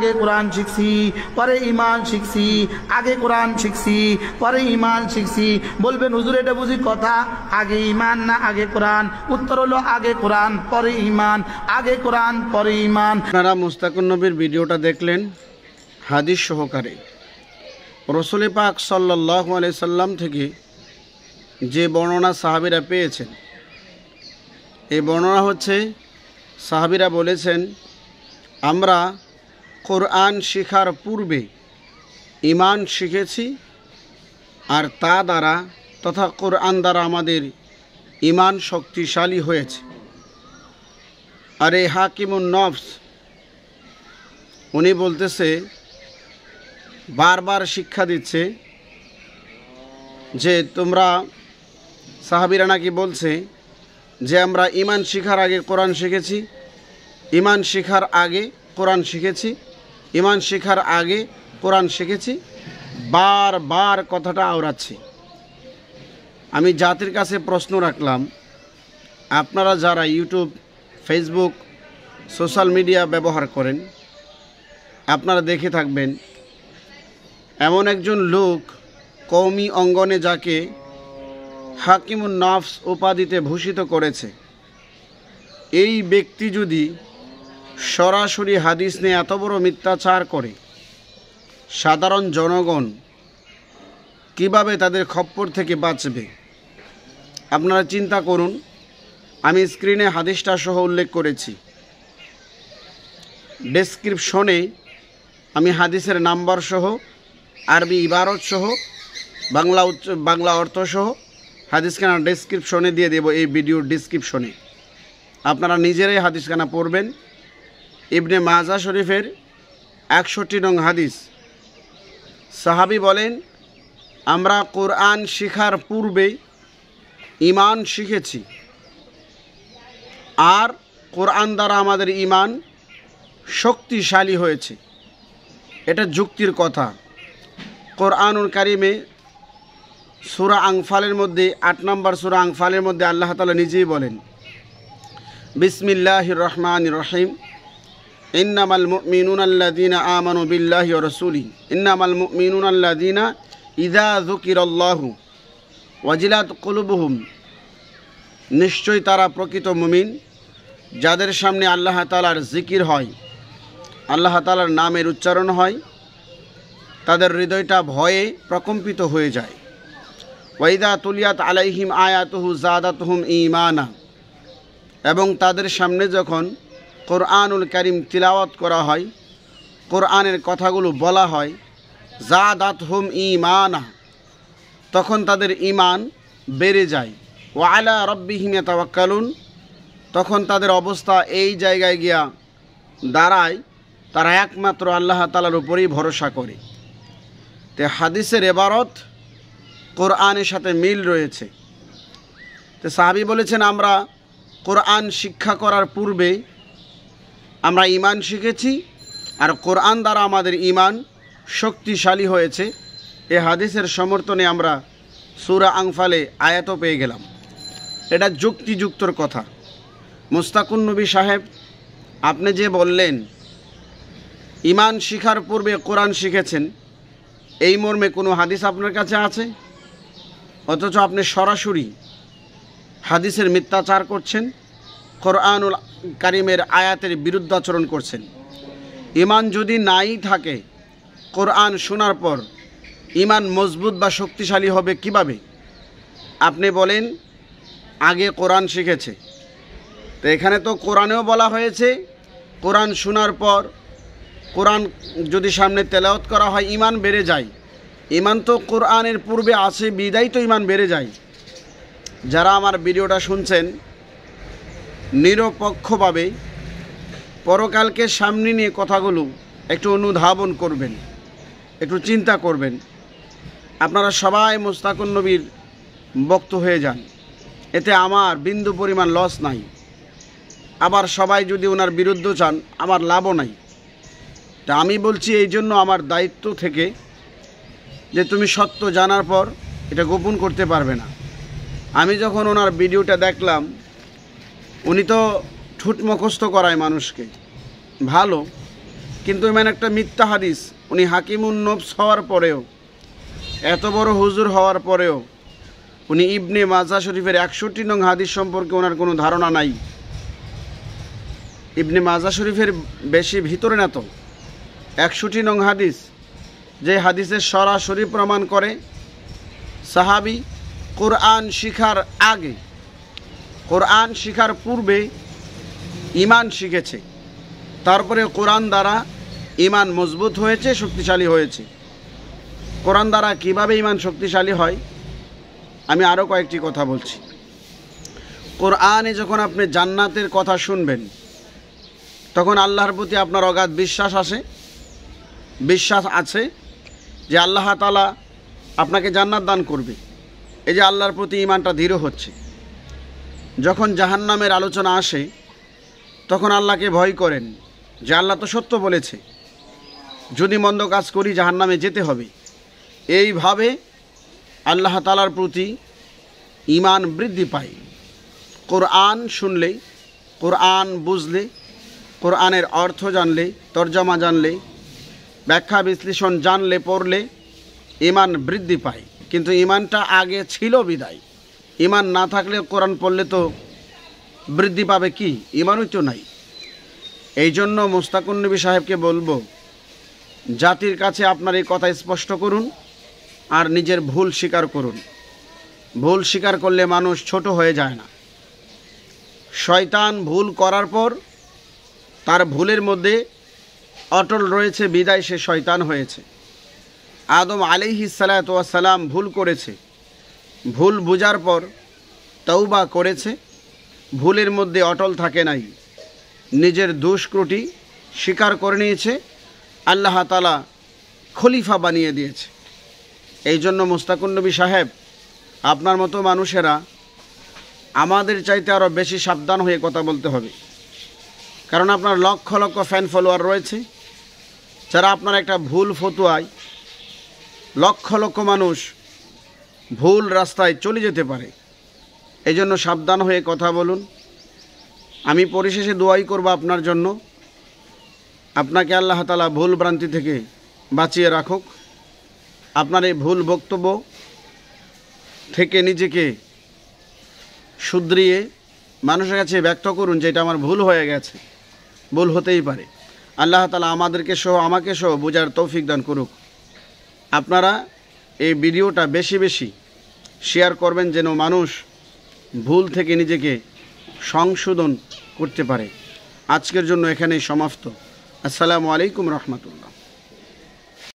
আগে কোরআন শিখছি পরে ঈমান শিখছি, আগে কোরআন শিখছি পরে ঈমান শিখছি। বলবেন হুজুর এটা বুঝি কথা, আগে ঈমান না আগে কোরআন? উত্তর হলো আগে কোরআন পরে ঈমান, আগে কোরআন পরে ঈমান। আপনারা মুস্তাকুন নবীর ভিডিওটা দেখলেন হাদিস সহকারে। রাসূল পাক সাল্লাল্লাহু আলাইহি সাল্লাম থেকে যে বর্ণনা সাহাবীরা পেয়েছেন, এই বর্ণনা হচ্ছে সাহাবীরা বলেছেন, আমরা কোরআন শেখার পূর্বে ঈমান শিখেছি, আর তা দ্বারা তথা কোরআন দ্বারা আমাদের ঈমান শক্তিশালী হয়েছে। আর এই হাকিমুন নফস উনি বলতেছে, বারবার শিক্ষা দিচ্ছে যে তোমরা সাহাবীরা নাকি বলছে যে আমরা ঈমান শিখার আগে কোরআন শিখেছি, ঈমান শিখার আগে কোরআন শিখেছি, ঈমান শিখার আগে কোরআন শিখেছি, বারবার কথাটা আওড়াচ্ছি। আমি জাতির কাছে প্রশ্ন রাখলাম, আপনারা যারা ইউটিউব, ফেসবুক, সোশ্যাল মিডিয়া ব্যবহার করেন, আপনারা দেখে থাকবেন এমন একজন লোক কওমি অঙ্গনে যাকে হাকিমুন নফস উপাধিতে ভূষিত করেছে, এই ব্যক্তি যদি সরাসরি হাদিস নিয়ে এত বড় মিথ্যাচার করে, সাধারণ জনগণ কিভাবে তাদের খপ্পর থেকে বাঁচবে? আপনারা চিন্তা করুন। আমি স্ক্রিনে হাদিসটা সহ উল্লেখ করেছি, ডেসক্রিপশনে আমি হাদিসের নাম্বার সহ, আরবি ইবারত সহ, বাংলা অর্থ সহ হাদিসখানা ডেসক্রিপশনে দিয়ে দেব। এই ভিডিওর ডেসক্রিপশনে আপনারা নিজেরাই হাদিসখানা পড়বেন। ইবনে মাজা শরীফের 61 নং হাদিস। সাহাবী বলেন, আমরা কোরআন শিখার পূর্বে ঈমান শিখেছি, আর কোরআন দ্বারা আমাদের ঈমান শক্তিশালী হয়েছে। এটা যুক্তির কথা। কোরআনুল কারিমে সূরা আনফালের মধ্যে 8 নম্বর সূরা আনফালের মধ্যে আল্লাহ তাআলা নিজেই বলেন, বিসমিল্লাহির রহমানির রহিম, ইন্নামাল মুমিনুনা আল্লাযীনা আমানু বিল্লাহি ওয়া রাসূলিহি, ইন্নামাল মুমিনুনা আল্লাযীনা ইযা যুকিরাল্লাহু ওয়াজিলাত কুলুবুহুম, নিশ্চয়ই তারা প্রকৃত মুমিন যাদের সামনে আল্লাহ তাআলার জিকির হয়, আল্লাহ তাআলার নামের উচ্চারণ হয়, তাদের হৃদয়টা ভয়ে প্রকম্পিত হয়ে যায়। ওয়াইদা তুলিয়াত আলাইহিম আয়াতুহু জাদাতুহুম ঈমানা, এবং তাদের সামনে যখন কোরআনুল কারীম তিলাওয়াত করা হয়, কোরআনের কথাগুলো বলা হয়, জাদাতুহুম ঈমানা, তখন তাদের ঈমান বেড়ে যায়। ওয়া আলা রাব্বিহিম ইয়াতাওয়াক্কালুন, তখন তাদের অবস্থা এই জায়গায় গিয়া দাঁড়ায়, তারা একমাত্র আল্লাহ তাআলার উপরেই ভরসা করে। তে হাদিসের ইবারত কোরআনের সাথে মিল রয়েছে। তো সাহাবী বলেছেন, আমরা কোরআন শিক্ষা করার পূর্বে আমরা ঈমান শিখেছি, আর কোরআন দ্বারা আমাদের ঈমান শক্তিশালী হয়েছে। এ হাদিসের সমর্থনে আমরা সূরা আনফালে আয়াতও পেয়ে গেলাম। এটা যুক্তিযুক্তর কথা। মুস্তাকুন নবী সাহেব, আপনি যে বললেন ঈমান শিখার পূর্বে কোরআন শিখেছেন, এই মর্মে কোনো হাদিস আপনার কাছে আছে? অথচ আপনি সরাসরি হাদিসের মিথ্যাচার করছেন, কোরআনুল কারীমের আয়াতের বিরুদ্ধাচরণ করছেন। ঈমান যদি নাই থাকে, কোরআন শোনার পর ঈমান মজবুত বা শক্তিশালী হবে কিভাবে? আপনি বলেন আগে কোরআন শিখেছে, তো এখানে তো কোরআনেও বলা হয়েছে কোরআন শোনার পর, কোরআন যদি সামনে তেলাওয়াত করা হয় ঈমান বেড়ে যায়। ঈমান তো কোরআনের পূর্বে আছে, বিদায় তো ঈমান বেড়ে যায়। যারা আমার ভিডিওটা শুনছেন, নিরপেক্ষভাবে পরকালকে সামনে নিয়ে কথাগুলো একটু অনুধাবন করবেন, একটু চিন্তা করবেন। আপনারা সবাই মুস্তাকুন নবীর ভক্ত হয়ে যান, এতে আমার বিন্দু পরিমাণ লস নাই। আবার সবাই যদি ওনার বিরুদ্ধে চান, আমার লাভও নাই। তা আমি বলছি এই জন্য আমার দায়িত্ব থেকে যে তুমি সত্য জানার পর এটা গোপন করতে পারবে না। আমি যখন ওনার ভিডিওটা দেখলাম, উনি তো ঠুট মুখস্থ করায় মানুষকে, ভালো, কিন্তু ইমান একটা মিথ্যা হাদিস। উনি হাকিমুন নফস হওয়ার পরেও, এত বড় হুজুর হওয়ার পরেও উনি ইবনে মাজাহ শরীফের 61 নং হাদিস সম্পর্কে ওনার কোনো ধারণা নাই। ইবনে মাজাহ শরীফের বেশি ভিতরে না তো 61 নং হাদিস, যে হাদিসের সরাসরি প্রমাণ করে সাহাবী কোরআন শিখার আগে, কোরআন শিখার পূর্বে ইমান শিখেছে, তারপরে কোরআন দ্বারা ইমান মজবুত হয়েছে, শক্তিশালী হয়েছে। কোরআন দ্বারা কিভাবে ইমান শক্তিশালী হয় আমি আরও কয়েকটি কথা বলছি। কোরআনে যখন আপনি জান্নাতের কথা শুনবেন তখন আল্লাহর প্রতি আপনার অগাধ বিশ্বাস আছে যে আল্লাহ তাআলা আপনাকে জান্নাত দান করবে। এই যে আল্লাহর প্রতি ইমানটা দৃঢ় হচ্ছে। যখন জাহান্নামের আলোচনা আসে তখন আল্লাহকে ভয় করেন যে আল্লাহ তো সত্য বলেছে, যদি মন্দ কাজ করি জাহান্নামে যেতে হবে। এইভাবে আল্লাহ তাআলার প্রতি ইমান বৃদ্ধি পায়। কোরআন শুনলে, কোরআন বুঝলে, কোরআনের অর্থ জানলে, তরজমা জানলে, ব্যাখ্যা বিশ্লেষণ জানলে, পড়লে ইমান বৃদ্ধি পায়। কিন্তু ইমানটা আগে ছিল বিদায়। ইমান না থাকলে কোরআন পড়লে তো বৃদ্ধি পাবে কি? ইমানই তো নাই। এই জন্য মুস্তাকুন নবী সাহেবকে বলবো, জাতির কাছে আপনার এই কথা স্পষ্ট করুন আর নিজের ভুল স্বীকার করুন। ভুল স্বীকার করলে মানুষ ছোট হয়ে যায় না। শয়তান ভুল করার পর তার ভুলের মধ্যে অটল রয়েছে বিদায় সে শয়তান হয়েছে। আদম আলাইহিস সালাতু ওয়াস সালাম ভুল করেছে, ভুল বুঝার পর তওবা করেছে, ভুলের মধ্যে অটল থাকে নাই, নিজের দোষ ত্রুটি স্বীকার করে নিয়েছে, আল্লাহ তাআলা খলিফা বানিয়ে দিয়েছে। এই জন্য মুস্তাকুন নবী সাহেব, আপনার মতো মানুষেরা আমাদের চাইতে আরও বেশি সাবধান হয়ে কথা বলতে হবে। কারণ আপনার লক্ষ লক্ষ ফ্যান ফলোয়ার রয়েছে, যারা আপনার একটা ভুল ফতোয়ায় লক্ষ লক্ষ মানুষ ভুল রাস্তায় চলে যেতে পারে। এই জন্য সাবধান হয়ে কথা বলুন। আমি পরিশেষে দোয়াই করব আপনার জন্য, আপনাকে আল্লাহ তাআলা ভুল ভ্রান্তি থেকে বাঁচিয়ে রাখুক। আপনার এই ভুল বক্তব্য থেকে নিজেকে শুধরিয়ে মানুষের কাছে ব্যক্ত করুন যে এটা আমার ভুল হয়ে গেছে। ভুল হতেই পারে। আল্লাহ তাআলা আমাদেরকে সহ আমাকে সহ বোঝার তৌফিক দান করুক। আপনারা এই ভিডিওটা বেশি বেশি শেয়ার করবেন যেন মানুষ ভুল থেকে নিজেকে সংশোধন করতে পারে। আজকের জন্য এখানেই সমাপ্ত। আসসালামু আলাইকুম রহমতুল্লাহ।